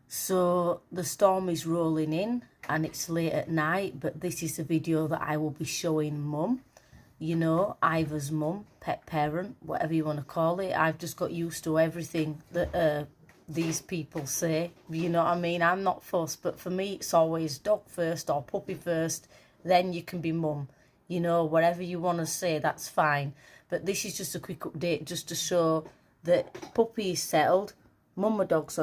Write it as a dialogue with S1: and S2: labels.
S1: So the storm is rolling in and it's late at night, but this is the video that I will be showing Mum. You know, Ivor's mum, pet parent, whatever you want to call it. I've just got used to everything that these people say. You know what I mean? I'm not fussed, but for me it's always dog first or puppy first, then you can be mum. You know, whatever you want to say, that's fine. But this is just a quick update just to show that puppy is settled, mum and dog's on